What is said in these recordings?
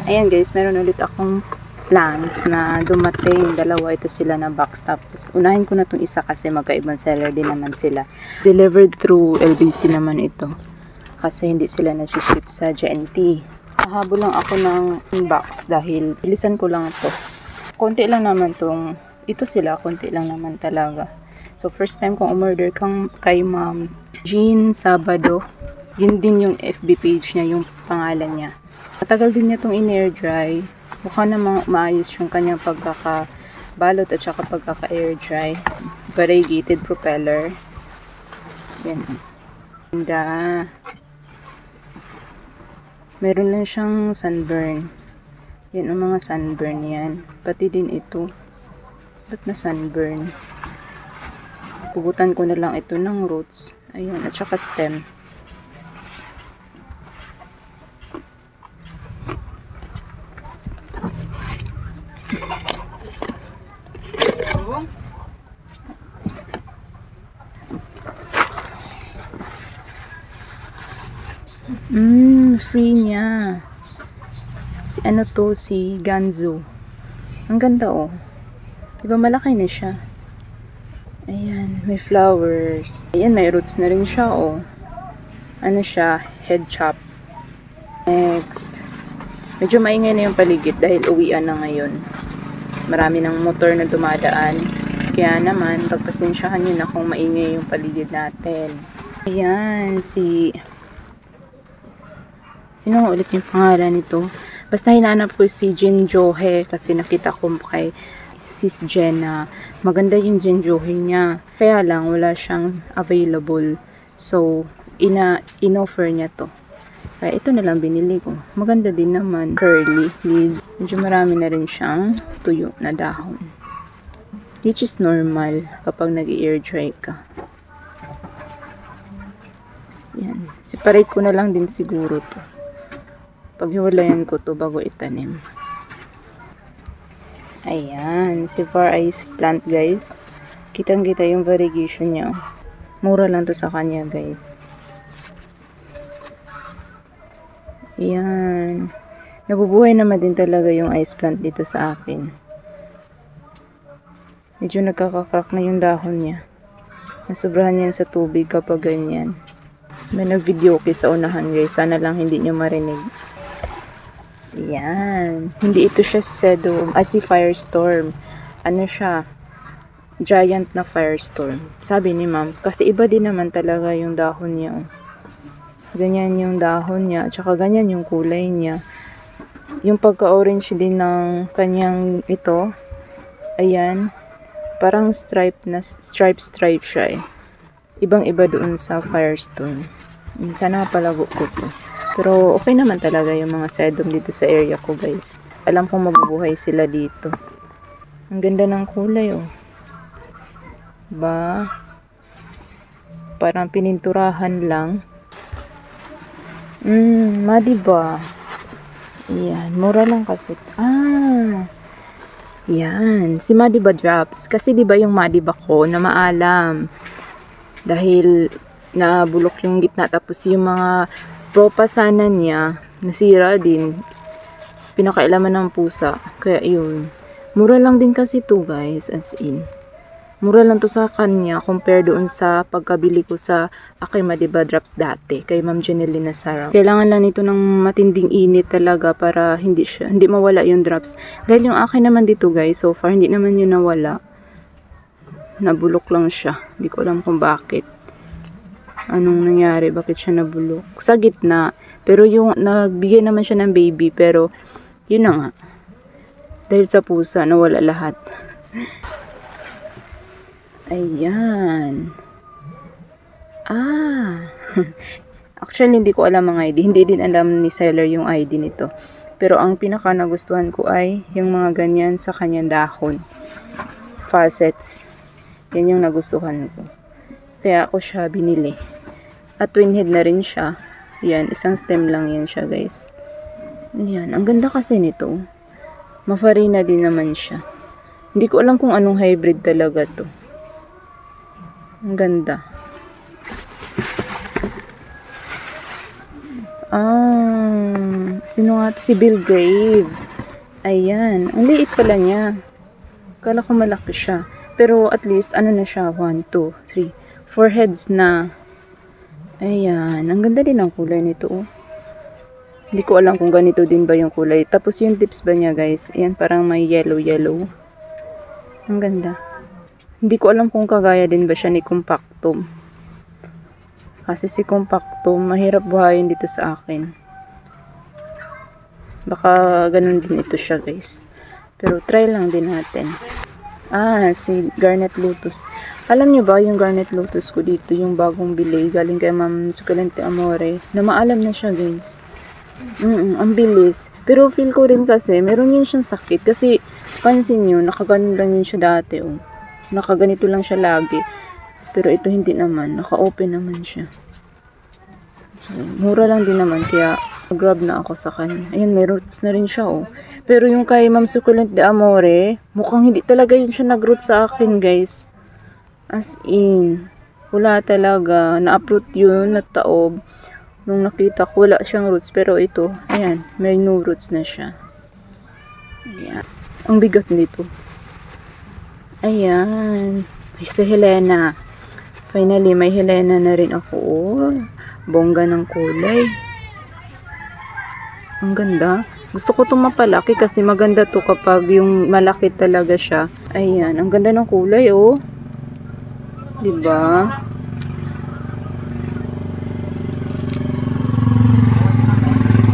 Ayan guys, meron ulit akong plants na dumating. Dalawa ito sila na box. Tapos unahin ko na itong isa kasi magkaibang seller din naman sila. Delivered through LBC naman ito. Kasi hindi sila nasi-ship sa JNT. Nahabol lang ako ng box dahil bilisan ko lang ito. Konti lang naman itong, ito sila, konti lang naman talaga. So first time kong umorder kay Ma'am Jean Sabado. Yun din yung FB page niya, yung pangalan niya. Matagal din niya itong in-air dry. Mukha na maayos yung kanyang pagkakabalot at saka pagkaka-air dry. Variegated propeller. Yan. Ganda. Meron lang siyang sunburn. Yan ang mga sunburn yan. Pati din ito. Ba't na sunburn? Pugutan ko na lang ito ng roots. Ayun, at saka stem. Free niya. Si ano to, si Ganzo. Ang ganda oh. Diba malaki na siya? Ayan, may flowers. Ayan, may roots na rin siya oh. Ano siya? Head chop. Next. Medyo maingay na yung paligid dahil uwian na ngayon. Marami ng motor na dumadaan. Kaya naman, pagpasensyahan nyo na kung maingay yung paligid natin. Ayan, sino nga ulit yung pangalan nito? Basta hinahanap ko si Jin Johe kasi nakita ko kay Sis Jen na maganda yung Jin Johe niya. Kaya lang wala siyang available. So, in-offer niya to. Kaya ito na lang binili ko. Maganda din naman. Curly leaves. Medyo marami na rin siyang tuyo na dahon. Which is normal kapag nag-air dry ka. Yan. Separate ko na lang din siguro to. Paghiwalayan ko to bago itanim. Ayan. Si Far Ice plant guys. Kitang-kita yung variegation niya. Mura lang to sa kanya guys. Ayan. Nabubuhay naman din talaga yung ice plant dito sa akin. Medyo nagkakakrak na yung dahon niya. Nasubrahan yan sa tubig kapag ganyan. May nag-video okay sa unahan guys. Sana lang hindi nyo marinig. Ayan. Hindi ito siya sedum. Si firestorm. Ano siya? Giant na firestorm. Sabi ni ma'am. Kasi iba din naman talaga yung dahon niya. Ganyan yung dahon niya. At saka ganyan yung kulay niya. Yung pagka-orange din ng kanyang ito. Ayan. Parang stripe siya eh. Ibang-iba doon sa firestorm. Sana palago ko to. Pero okay naman talaga yung mga sedum dito sa area ko guys. Alam kong mabubuhay sila dito. Ang ganda ng kulay oh. Ba? Parang pininturahan lang. Madiba. Ayan. Mura lang kasi. Yan. Si Madiba drops. Kasi diba yung Madiba ko na maalam. Dahil nabulok yung gitna. Tapos yung mga propasanan niya, nasira din. Pinakailaman ng pusa. Kaya yun. Mura lang din kasi to guys. As in. Mura lang to sa kanya compare doon sa pagkabili ko sa kay Madiba drops dati. Kay Ma'am Janelina Sarah. Kailangan lang nito ng matinding init talaga para hindi mawala yung drops. Dahil yung akin naman dito guys, so far hindi naman yun nawala. Nabulok lang siya. Hindi ko alam kung bakit. Anong nangyari? Bakit siya nabulok? Sa gitna. Pero yung nagbigay naman siya ng baby. Pero yun na nga. Dahil sa pusa, nawala lahat. Ayan. Actually, hindi ko alam mga ID. Hindi din alam ni seller yung ID nito. Pero ang pinaka nagustuhan ko ay yung mga ganyan sa kanyang dahon. Facets. Yan yung nagustuhan ko. Kaya ako siya binili. At twin head na rin siya. Yan, isang stem lang yan siya guys. Yan, ang ganda kasi nito. Mafarina din naman siya. Hindi ko alam kung anong hybrid talaga to. Ang ganda. Sino nga to? Si Bill Grave. Ayan. Ang liit pala niya. Kala ko malaki siya. Pero at least, ano na siya? 1, 2, 3, 4 heads na. Ayan. Ang ganda din ang kulay nito. Oh. Hindi ko alam kung ganito din ba yung kulay. Tapos yung tips ba niya guys? Ayan, parang may yellow. Ang ganda. Hindi ko alam kung kagaya din ba siya ni Compactum. Kasi si Compactum, mahirap buhayin dito sa akin. Baka ganun din ito siya guys. Pero try lang din natin. Si Garnet Lotus. Alam niyo ba yung Garnet Lotus ko dito, yung bagong bili, galing kay Ma'am Suculente Amore, na maalam na siya guys. Ang bilis. Pero feel ko rin kasi, meron yun siyang sakit. Kasi, pansin nyo, nakaganon lang yun siya dati. Oh. Nakaganito lang siya lagi. Pero ito hindi naman. Naka-open naman siya. So, mura lang din naman. Kaya, grab na ako sa kanya. Ayan, may roots na rin siya. Oh. Pero yung kay Ma'am Succulent de Amore, mukhang hindi talaga yun siya nag-root sa akin, guys. As in, wala talaga. Na-uproot yun, nataob. Nung nakita ko, wala siyang roots. Pero ito, ayan, may new roots na siya. Ayan. Ang bigat nito. Ayan. May si Helena. Finally, may Helena na rin ako. Oh, bongga ng kulay. Ang ganda. Gusto ko itong mapalaki kasi maganda to kapag yung malaki talaga siya. Ayan. Ang ganda ng kulay, oh. Diba?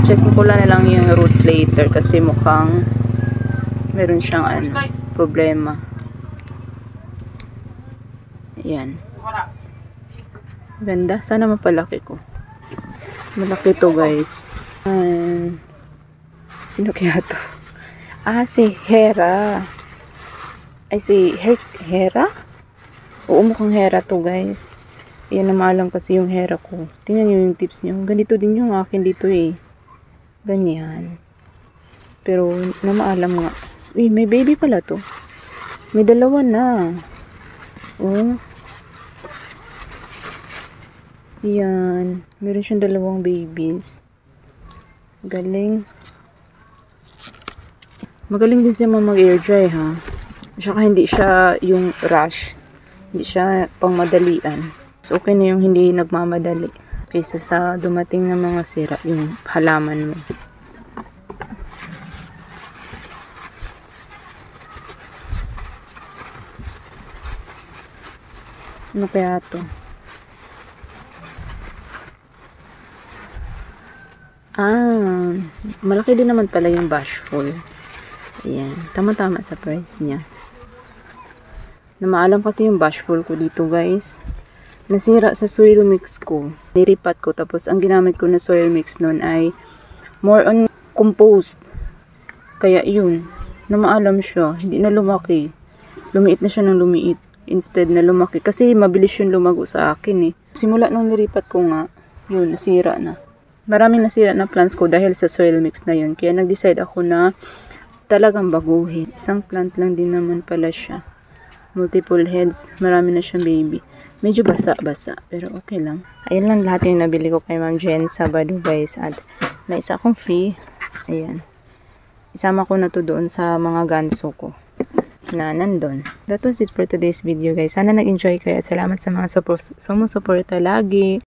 Check ko lang na lang yung roots later kasi mukhang meron siyang problema. Ayan. Ganda. Sana mapalaki ko. Malaki to guys. Sino kaya to? Si Hera. Si Hera? Oo, mukhang Hera to guys. Ayan na maalam kasi yung Hera ko. Tingnan nyo yung tips nyo. Ganito din yung akin dito eh. Ganyan. Pero, namaalam nga. Uy, may baby pala to. May dalawa na. Oh. Yan. Meron siyang dalawang babies. Galing. Magaling din siya mag-air dry, ha? Saka hindi siya yung rush. Hindi siya pang madalian. So, okay na yung hindi nagmamadali. Kaysa sa dumating na mga sira yung halaman mo. Ano kaya to? Malaki din naman pala yung Bashful. Ayan. Tama-tama sa price niya. Namaalam kasi yung Bashful ko dito guys. Nasira sa soil mix ko. Niripat ko. Tapos, ang ginamit ko na soil mix nun ay more on compost. Kaya, yun. Namaalam siya. Hindi na lumaki. Lumiit na siya ng lumiit. Instead na lumaki. Kasi, mabilis yung lumago sa akin eh. Simula nung niripat ko nga, yun, nasira na. Maraming nasira na plants ko dahil sa soil mix na yun. Kaya, nag-decide ako na talagang baguhin. Isang plant lang din naman pala siya. Multiple heads. Marami na siyang baby. Medyo basa-basa, pero okay lang. Ayan lang lahat yung nabili ko kay Ma'am Jen Sabado guys. At may isa akong free. Ayan. Isama ko na to doon sa mga ganso ko na nandun. That was it for today's video guys. Sana nag-enjoy kayo at salamat sa mga sumusuporta lagi.